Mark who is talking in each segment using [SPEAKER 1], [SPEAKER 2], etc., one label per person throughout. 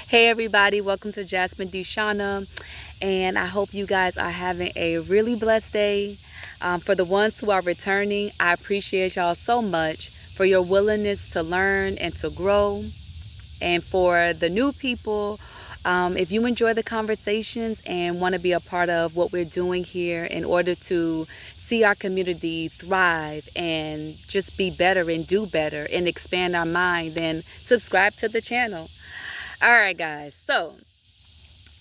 [SPEAKER 1] Hey everybody, welcome to Jasmine Deshana, and I hope you guys are having a really blessed day. For the ones who are returning, I appreciate y'all so much for your willingness to learn and to grow. And for the new people, if you enjoy the conversations and want to be a part of what we're doing here in order to see our community thrive and just be better and do better and expand our mind, then subscribe to the channel. All right, guys. So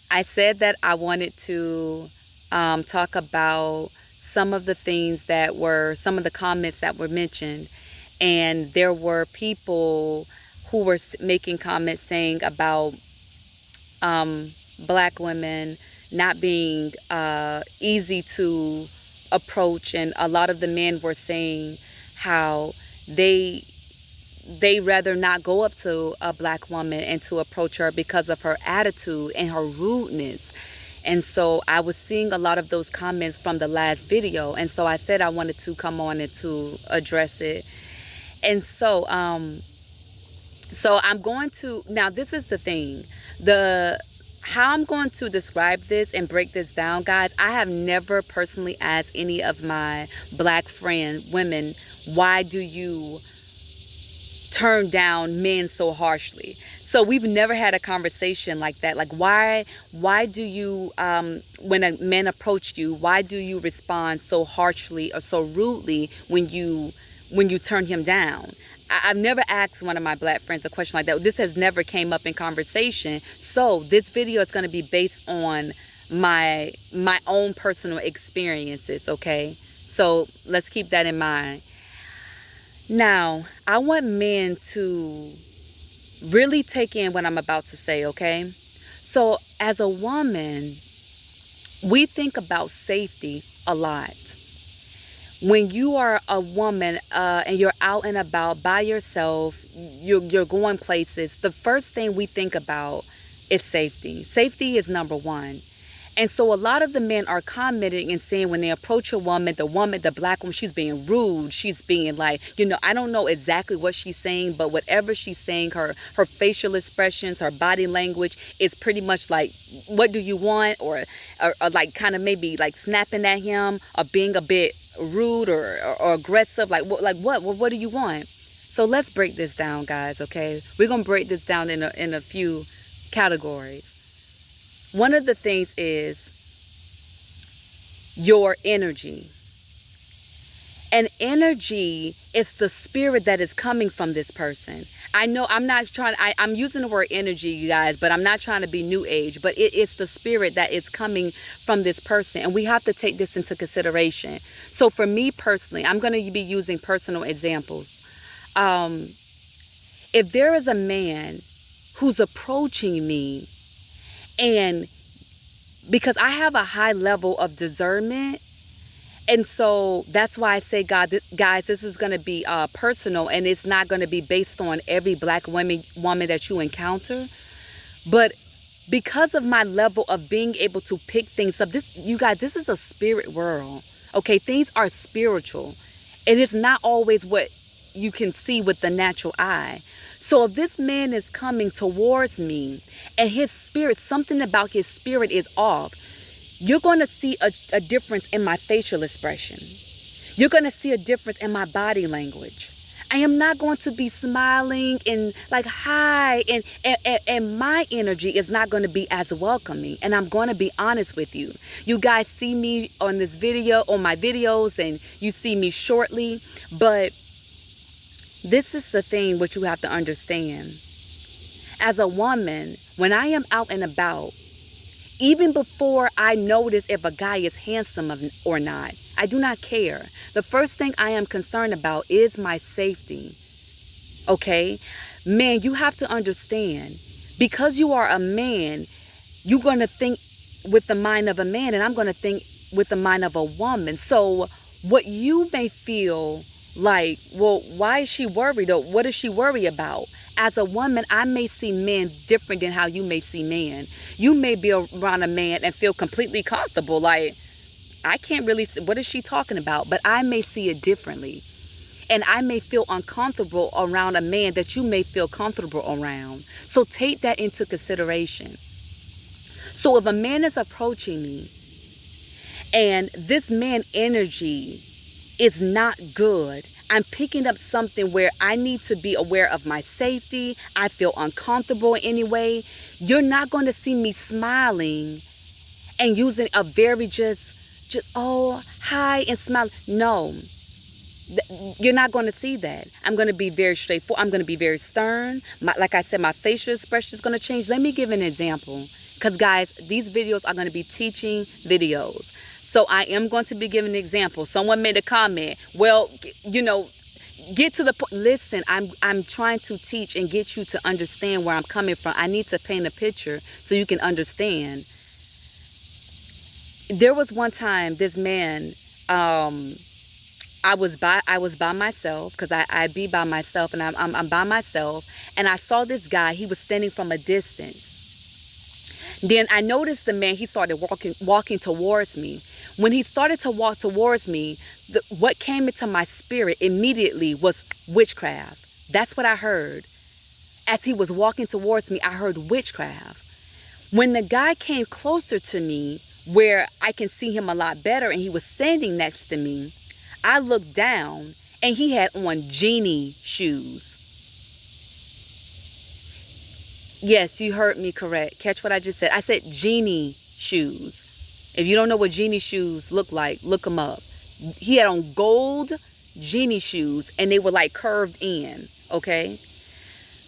[SPEAKER 1] I said that I wanted to talk about some of the things that were, some of the comments that were mentioned. And there were people who were making comments saying about black women not being easy to approach. And a lot of the men were saying how they rather not go up to a black woman and to approach her because of her attitude and her rudeness. And so I was seeing a lot of those comments from the last video. And so I said I wanted to come on and to address it. And so, so I'm going to, now this is the thing, how I'm going to describe this and break this down, guys. I have never personally asked any of my black women, why do you turn down men so harshly? So we've never had a conversation like that. Like, why do you, when a man approached you, why do you respond so harshly or so rudely when you turn him down? I've never asked one of my black friends a question like that. This has never came up in conversation. So this video is going to be based on my own personal experiences, okay? So let's keep that in mind. Now, I want men to really take in what I'm about to say, okay? So as a woman, we think about safety a lot. When you are a woman and you're out and about by yourself, you're going places, the first thing we think about is safety. Safety is number one. And so a lot of the men are commenting and saying when they approach a woman, the black woman, she's being rude. She's being like, I don't know exactly what she's saying, but whatever she's saying, her facial expressions, her body language is pretty much like, what do you want? Or like kind of maybe like snapping at him or being a bit rude or aggressive. Like what do you want? So let's break this down, guys, okay? We're going to break this down in a few categories. One of the things is your energy. And energy is the spirit that is coming from this person. I know I'm not trying, I'm using the word energy, you guys, but I'm not trying to be new age, but it's the spirit that is coming from this person. And we have to take this into consideration. So for me personally, I'm going to be using personal examples. If there is a man who's approaching me, and because I have a high level of discernment, and so that's why I say, guys, this is going to be personal, and it's not going to be based on every black woman that you encounter. But because of my level of being able to pick things up, you guys, this is a spirit world. Okay, things are spiritual. And it's not always what you can see with the natural eye. So if this man is coming towards me and his spirit, something about his spirit is off, you're going to see a difference in my facial expression. You're going to see a difference in my body language. I am not going to be smiling and like, hi, and my energy is not going to be as welcoming. And I'm going to be honest with you. You guys see me on this video, on my videos, and you see me shortly, but this is the thing what you have to understand. As a woman, when I am out and about, even before I notice if a guy is handsome or not, I do not care. The first thing I am concerned about is my safety. Okay? Man, you have to understand, because you are a man, you're going to think with the mind of a man, and I'm going to think with the mind of a woman. So what you may feel like, well, why is she worried, or what does she worry about? As a woman, I may see men different than how you may see men. You may be around a man and feel completely comfortable, like, I can't really see, what is she talking about? But I may see it differently. And I may feel uncomfortable around a man that you may feel comfortable around. So take that into consideration. So if a man is approaching me and this man energy is not good, I'm picking up something where I need to be aware of my safety. I feel uncomfortable anyway. You're not going to see me smiling and using a very just, oh, hi, and smile. No, you're not going to see that. I'm going to be very straightforward. I'm going to be very stern. Like I said, my facial expression is going to change. Let me give an example. Because, guys, these videos are going to be teaching videos. So I am going to be giving an example. Someone made a comment. Well, you know, get to the point. Listen, I'm trying to teach and get you to understand where I'm coming from. I need to paint a picture so you can understand. There was one time this man, I was by myself, because I be by myself, and I'm by myself, and I saw this guy. He was standing from a distance. Then I noticed the man, he started walking towards me. When he started to walk towards me, what came into my spirit immediately was witchcraft. That's what I heard. As he was walking towards me, I heard witchcraft. When the guy came closer to me, where I can see him a lot better, and he was standing next to me, I looked down and he had on genie shoes. Yes, you heard me correct. Catch what I just said. I said genie shoes. If you don't know what genie shoes look like, look them up. He had on gold genie shoes, and they were like curved in, okay?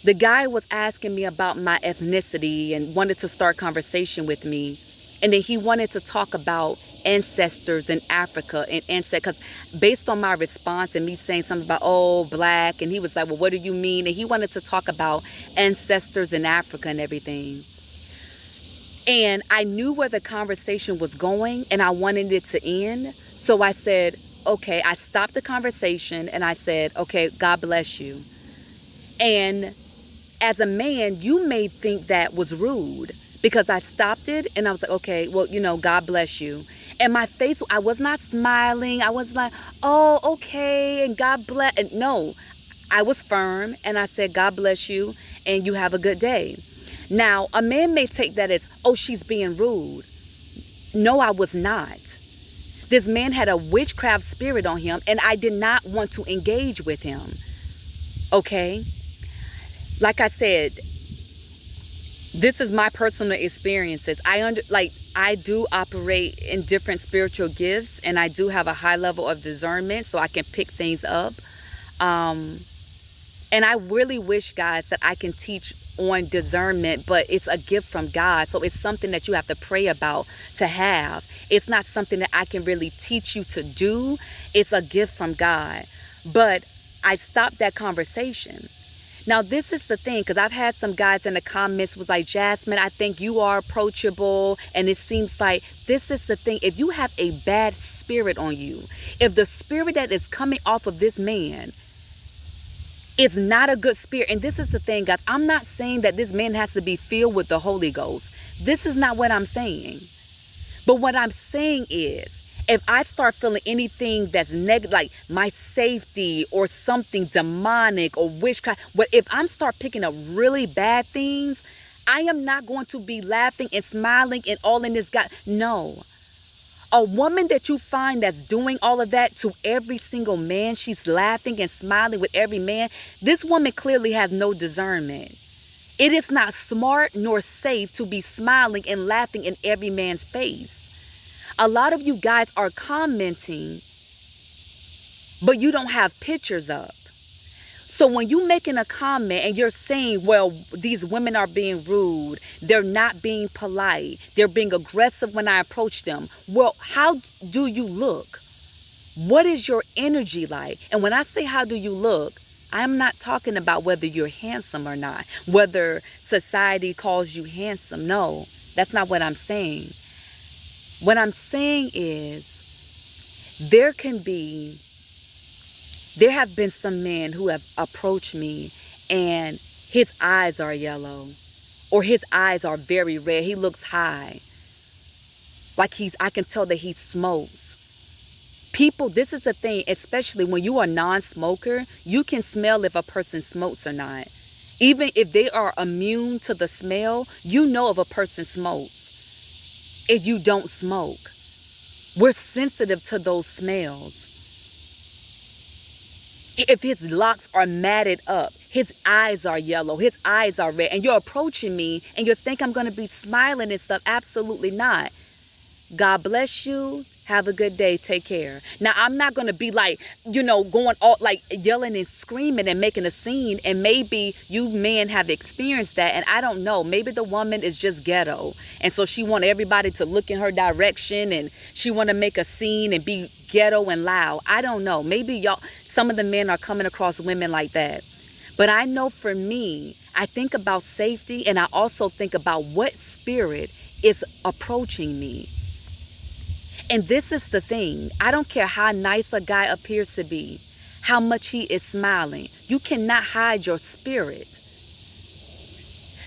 [SPEAKER 1] The guy was asking me about my ethnicity and wanted to start conversation with me. And then he wanted to talk about ancestors in Africa and ancestors, because based on my response and me saying something about, oh, black, and he was like, well, what do you mean? And he wanted to talk about ancestors in Africa and everything. And I knew where the conversation was going, and I wanted it to end. So I said, okay, I stopped the conversation, and I said, okay, God bless you. And as a man, you may think that was rude, because I stopped it and I was like, okay, well, you know, God bless you. And my face, I was not smiling. I was like, oh, okay, and God bless. And no, I was firm, and I said, God bless you, and you have a good day. Now, a man may take that as, oh, she's being rude. No, I was not. This man had a witchcraft spirit on him, and I did not want to engage with him. Okay? Like I said, this is my personal experiences. I do operate in different spiritual gifts, and I do have a high level of discernment, so I can pick things up. And I really wish, guys, that I can teach on discernment, but it's a gift from God. So it's something that you have to pray about to have. It's not something that I can really teach you to do. It's a gift from God. But I stopped that conversation. Now, this is the thing, because I've had some guys in the comments was like, Jasmine, I think you are approachable. And it seems like this is the thing. If you have a bad spirit on you, if the spirit that is coming off of this man is not a good spirit, and this is the thing, guys, I'm not saying that this man has to be filled with the Holy Ghost. This is not what I'm saying. But what I'm saying is, if I start feeling anything that's negative, like my safety or something demonic or witchcraft, if I'm start picking up really bad things, I am not going to be laughing and smiling and all in this God. No. A woman that you find that's doing all of that to every single man, she's laughing and smiling with every man, this woman clearly has no discernment. It is not smart nor safe to be smiling and laughing in every man's face. A lot of you guys are commenting, but you don't have pictures up. So when you making a comment and you're saying, well, these women are being rude, they're not being polite, they're being aggressive when I approach them. Well, how do you look? What is your energy like? And when I say how do you look, I'm not talking about whether you're handsome or not, whether society calls you handsome. No, that's not what I'm saying. What I'm saying is there have been some men who have approached me and his eyes are yellow or his eyes are very red. He looks high. Like I can tell that he smokes. People, this is the thing, especially when you are a non-smoker, you can smell if a person smokes or not. Even if they are immune to the smell, you know if a person smokes. If you don't smoke, we're sensitive to those smells. If his locks are matted up, his eyes are yellow, his eyes are red, and you're approaching me and you think I'm going to be smiling and stuff, absolutely not. God bless you. Have a good day. Take care. Now, I'm not going to be like, going all like yelling and screaming and making a scene. And maybe you men have experienced that. And I don't know. Maybe the woman is just ghetto. And so she want everybody to look in her direction. And she want to make a scene and be ghetto and loud. I don't know. Maybe some of the men are coming across women like that. But I know for me, I think about safety. And I also think about what spirit is approaching me. And this is the thing. I don't care how nice a guy appears to be, how much he is smiling. You cannot hide your spirit.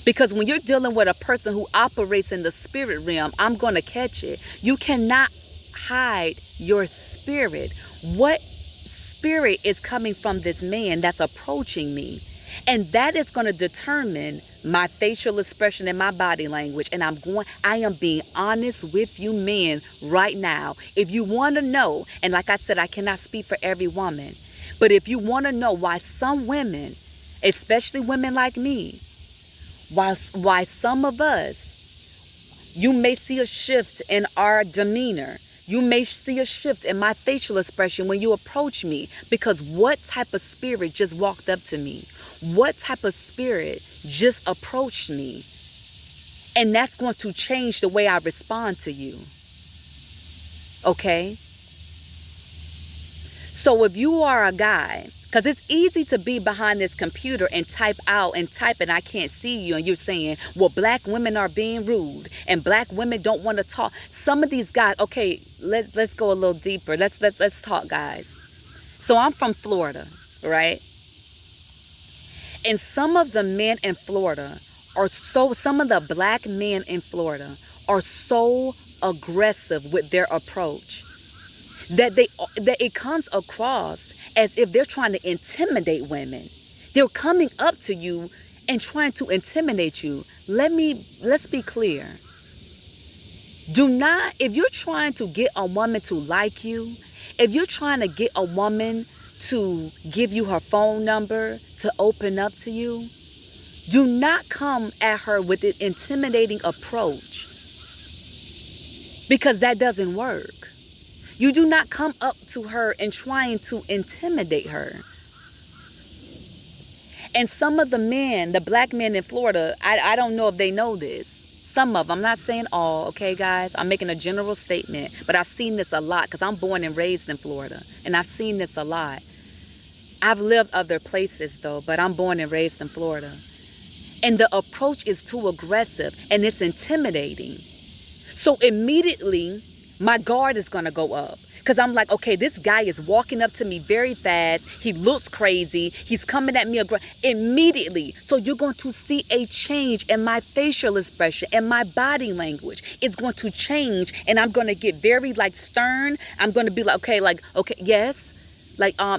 [SPEAKER 1] Because when you're dealing with a person who operates in the spirit realm, I'm going to catch it. You cannot hide your spirit. What spirit is coming from this man that's approaching me? And that is going to determine my facial expression and my body language. And I am being honest with you men right now. If you want to know, and like I said, I cannot speak for every woman, but if you want to know why some women, especially women like me, why some of us, you may see a shift in our demeanor. You may see a shift in my facial expression when you approach me, because what type of spirit just walked up to me? What type of spirit just approached me? And that's going to change the way I respond to you. Okay? So if you are a guy, because it's easy to be behind this computer and type out and type and I can't see you and you're saying, well, black women are being rude and black women don't want to talk. Some of these guys, okay, let's go a little deeper. Let's talk, guys. So I'm from Florida, right? And some of the men in Florida some of the black men in Florida are so aggressive with their approach that it comes across as if they're trying to intimidate women. They're coming up to you and trying to intimidate you. Let's be clear. If you're trying to get a woman to like you, if you're trying to get a woman to give you her phone number, to open up to you, do not come at her with an intimidating approach, because that doesn't work. You do not come up to her and trying to intimidate her. And some of the black men in Florida, I don't know if they know this. Some of them, I'm not saying all, okay, guys? I'm making a general statement, but I've seen this a lot because I'm born and raised in Florida, and I've seen this a lot. I've lived other places, though, but I'm born and raised in Florida. And the approach is too aggressive, and it's intimidating. So immediately, my guard is going to go up. Because I'm like, okay, this guy is walking up to me very fast. He looks crazy. He's coming at me immediately. So you're going to see a change in my facial expression and my body language. It's going to change, and I'm going to get very stern. I'm going to be okay, yes.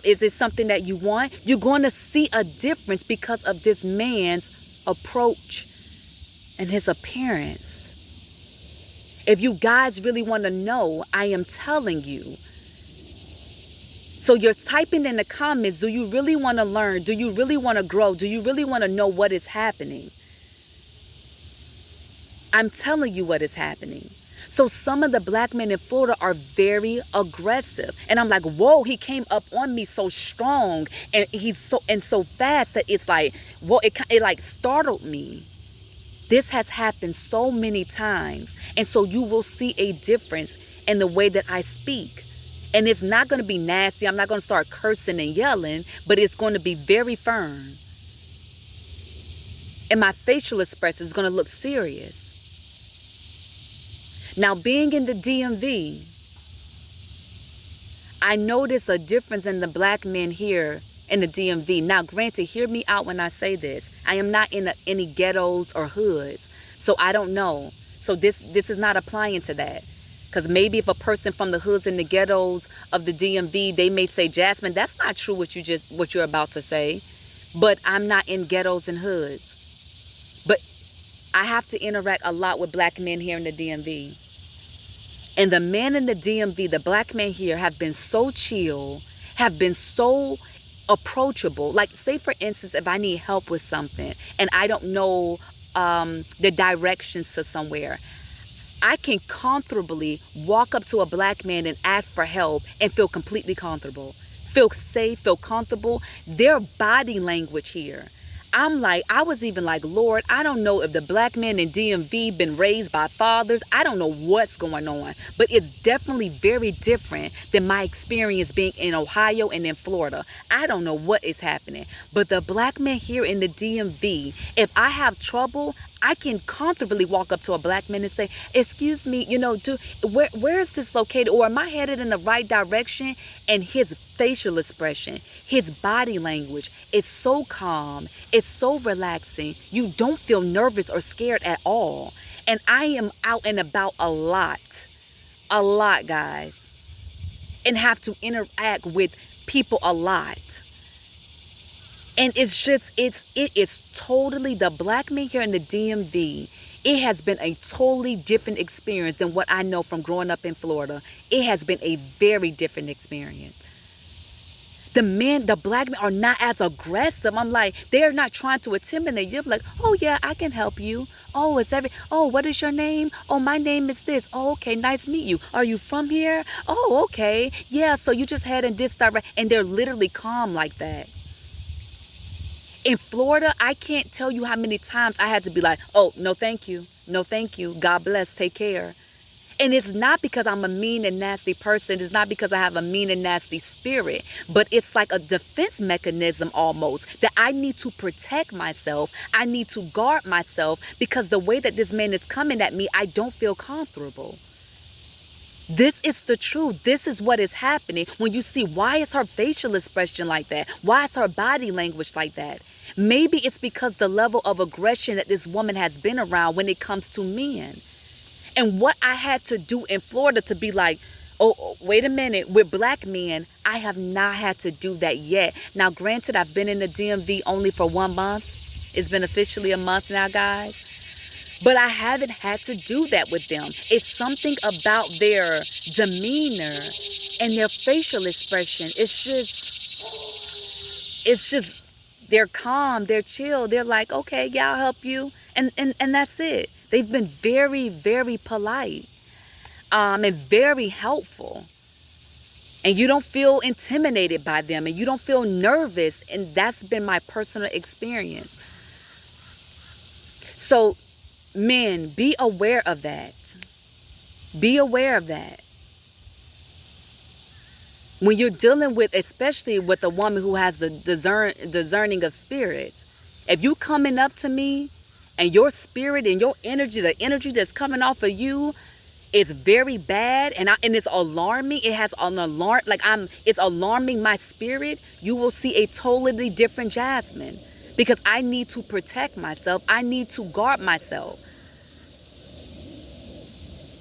[SPEAKER 1] Is it something that you want? You're going to see a difference because of this man's approach and his appearance. If you guys really want to know, I am telling you. So you're typing in the comments, do you really want to learn? Do you really want to grow? Do you really want to know what is happening? I'm telling you what is happening. So some of the black men in Florida are very aggressive. And I'm like, whoa, he came up on me so strong. And he's so fast that it's like, whoa, it startled me. This has happened so many times. And so you will see a difference in the way that I speak. And it's not going to be nasty. I'm not going to start cursing and yelling, but it's going to be very firm. And my facial expression is going to look serious. Now, being in the DMV, I notice a difference in the black men here in the DMV. Now, granted, hear me out when I say this. I am not in any ghettos or hoods, so I don't know. So this is not applying to that. Because maybe if a person from the hoods and the ghettos of the DMV, they may say, Jasmine, that's not true what you're about to say. But I'm not in ghettos and hoods. But I have to interact a lot with black men here in the DMV. And the men in the DMV, the black men here, have been so chill, have been so approachable. Like, say for instance, if I need help with something and I don't know the directions to somewhere, I can comfortably walk up to a black man and ask for help and feel completely comfortable, feel safe, feel comfortable. Their body language here, I was even like, Lord, I don't know if the black men in DMV been raised by fathers. I don't know what's going on, but it's definitely very different than my experience being in Ohio and in Florida. I don't know what is happening, but the black men here in the DMV, if I have trouble, I can comfortably walk up to a black man and say, excuse me, where is this located? Or am I headed in the right direction? And his facial expression, his body language is so calm. It's so relaxing. You don't feel nervous or scared at all. And I am out and about a lot, guys, and have to interact with people a lot. And it is totally, the black men here in the DMV, it has been a totally different experience than what I know from growing up in Florida. It has been a very different experience. The black men are not as aggressive. I'm like, they're not trying to intimidate you. Like, oh yeah, I can help you. Oh, what is your name? Oh, my name is this. Oh, okay, nice to meet you. Are you from here? Oh, okay. Yeah, so you just head in this direction. And they're literally calm like that. In Florida, I can't tell you how many times I had to be like, oh, no, thank you. No, thank you. God bless. Take care. And it's not because I'm a mean and nasty person. It's not because I have a mean and nasty spirit. But it's like a defense mechanism almost, that I need to protect myself. I need to guard myself because the way that this man is coming at me, I don't feel comfortable. This is the truth. This is what is happening. When you see, why is her facial expression like that? Why is her body language like that? Maybe it's because the level of aggression that this woman has been around when it comes to men. And what I had to do in Florida to be like, oh, wait a minute, with black men, I have not had to do that yet. Now, granted, I've been in the DMV only for 1 month. It's been officially a month now, guys. But I haven't had to do that with them. It's something about their demeanor and their facial expression. It's just, they're calm, they're chill. They're like, okay, yeah, I'll help you. And that's it. They've been very, very polite, and very helpful. And you don't feel intimidated by them, and you don't feel nervous. And that's been my personal experience. So, men, be aware of that. Be aware of that. When you're dealing with, especially with a woman who has the discerning of spirits, if you coming up to me and your spirit and your energy, the energy that's coming off of you is very bad and it's alarming, it has an alarm, it's alarming my spirit, you will see a totally different Jasmine, because I need to protect myself. I need to guard myself.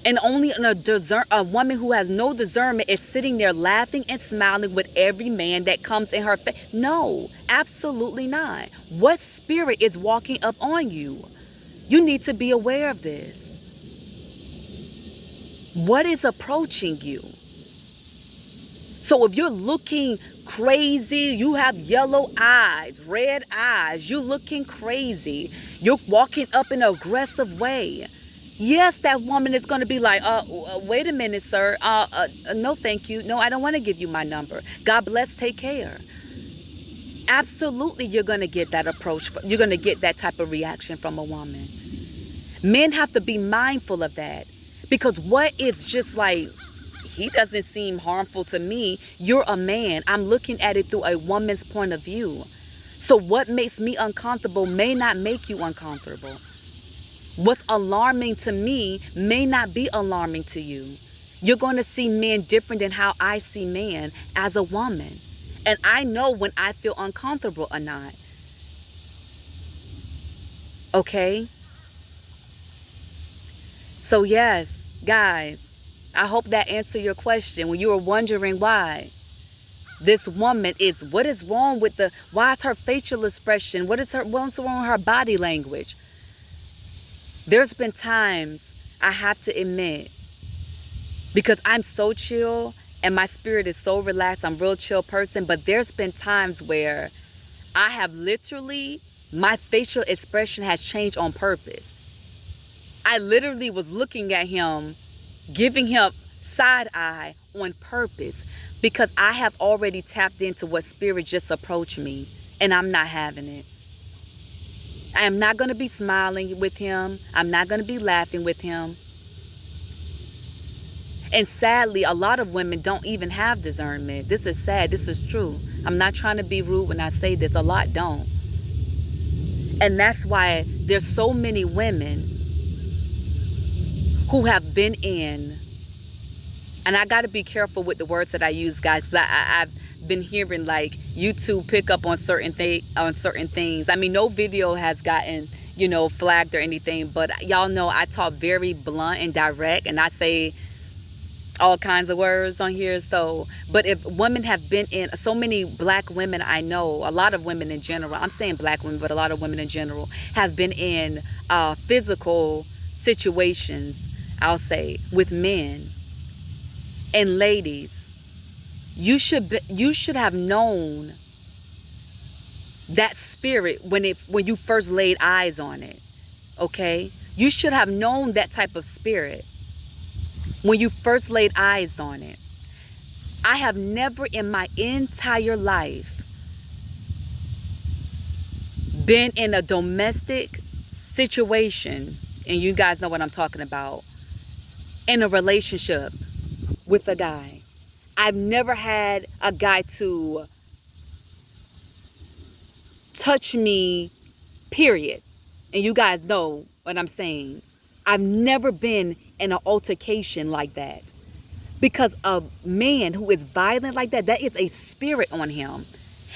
[SPEAKER 1] And only a woman who has no discernment is sitting there laughing and smiling with every man that comes in her face. No, absolutely not. What spirit is walking up on you? You need to be aware of this. What is approaching you? So if you're looking crazy, you have yellow eyes, red eyes, you're looking crazy, you're walking up in an aggressive way, yes, that woman is going to be like, wait a minute, sir. No, thank you. No, I don't want to give you my number. God bless. Take care. Absolutely, you're going to get that approach. You're going to get that type of reaction from a woman. Men have to be mindful of that, because what is just like, he doesn't seem harmful to me. You're a man. I'm looking at it through a woman's point of view. So what makes me uncomfortable may not make you uncomfortable. What's alarming to me may not be alarming to you. You're going to see men different than how I see men as a woman. And I know when I feel uncomfortable or not. Okay? So yes, guys, I hope that answered your question when you were wondering why. This woman what is wrong with why is her facial expression? What's wrong with her body language? There's been times I have to admit, because I'm so chill and my spirit is so relaxed, I'm a real chill person, but there's been times where I have literally, my facial expression has changed on purpose. I literally was looking at him, giving him side eye on purpose, because I have already tapped into what spirit just approached me, and I'm not having it. I am not going to be smiling with him. I'm not going to be laughing with him. And sadly, a lot of women don't even have discernment. This is sad. This is true. I'm not trying to be rude when I say this. A lot don't. And that's why there's so many women who have been in, and I got to be careful with the words that I use, guys, because I've been hearing like YouTube pick up on certain things. I mean, no video has gotten, flagged or anything, but y'all know I talk very blunt and direct, and I say all kinds of words on here. So, but if women have been in, so many black women I know, a lot of women in general, I'm saying black women, but a lot of women in general have been in physical situations, I'll say, with men. And ladies, you should have known that spirit when you first laid eyes on it. Okay? You should have known that type of spirit when you first laid eyes on it. I have never in my entire life been in a domestic situation, and you guys know what I'm talking about, in a relationship with a guy. I've never had a guy to touch me, period. And you guys know what I'm saying. I've never been in an altercation like that. Because a man who is violent like that, that is a spirit on him.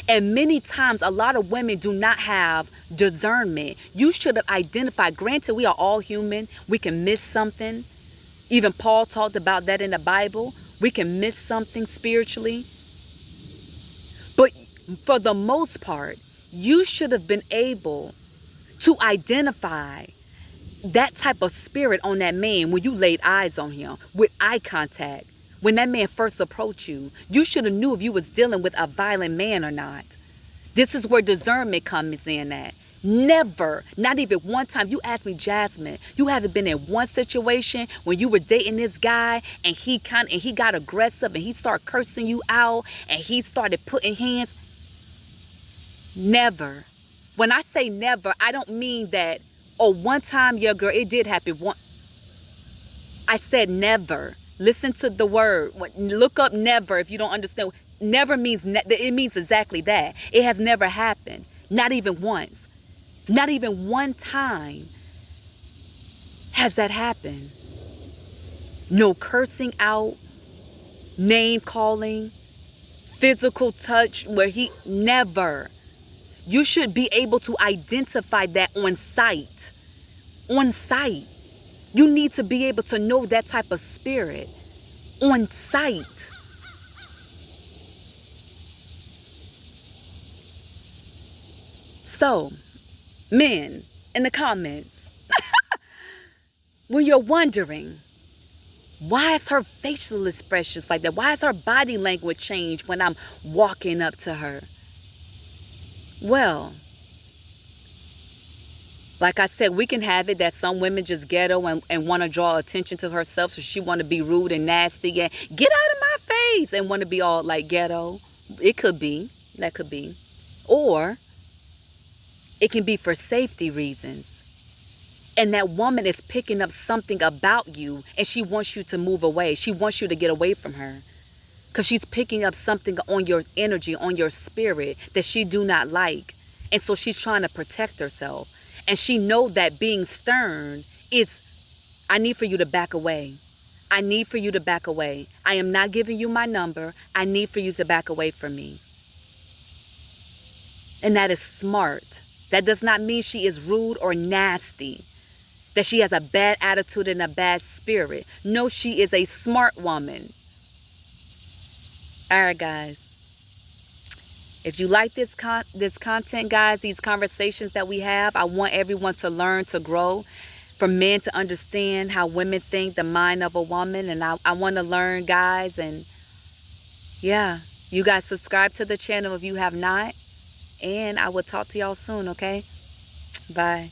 [SPEAKER 1] And many times, a lot of women do not have discernment. You should have identified. Granted, we are all human. We can miss something. Even Paul talked about that in the Bible. We can miss something spiritually. But for the most part, you should have been able to identify that type of spirit on that man when you laid eyes on him with eye contact. When that man first approached you, you should have knew if you was dealing with a violent man or not. This is where discernment comes in at. Never, not even one time. You asked me, Jasmine, you haven't been in one situation when you were dating this guy and he got aggressive and he started cursing you out and he started putting hands. Never. When I say never, I don't mean that, oh, one time, yeah, girl, it did happen. I said never. Listen to the word. Look up never if you don't understand. Never means, it means exactly that. It has never happened. Not even once. Not even one time has that happened. No cursing out, name calling, physical touch where never. You should be able to identify that on sight. On sight. You need to be able to know that type of spirit on sight. So, men, in the comments, when you're wondering, why is her facial expressions like that? Why is her body language changed when I'm walking up to her? Well, like I said, we can have it that some women just ghetto and want to draw attention to herself, so she want to be rude and nasty and get out of my face and want to be all like ghetto. It could be. That could be. Or it can be for safety reasons. And that woman is picking up something about you and she wants you to move away. She wants you to get away from her. Because she's picking up something on your energy, on your spirit that she do not like. And so she's trying to protect herself. And she know that being stern is, I need for you to back away. I need for you to back away. I am not giving you my number. I need for you to back away from me. And that is smart. That does not mean she is rude or nasty. that she has a bad attitude and a bad spirit. No, she is a smart woman. All right, guys. If you like this content, guys, these conversations that we have, I want everyone to learn, to grow, for men to understand how women think, the mind of a woman. And I want to learn, guys. And yeah, you guys subscribe to the channel if you have not. And I will talk to y'all soon, okay? Bye.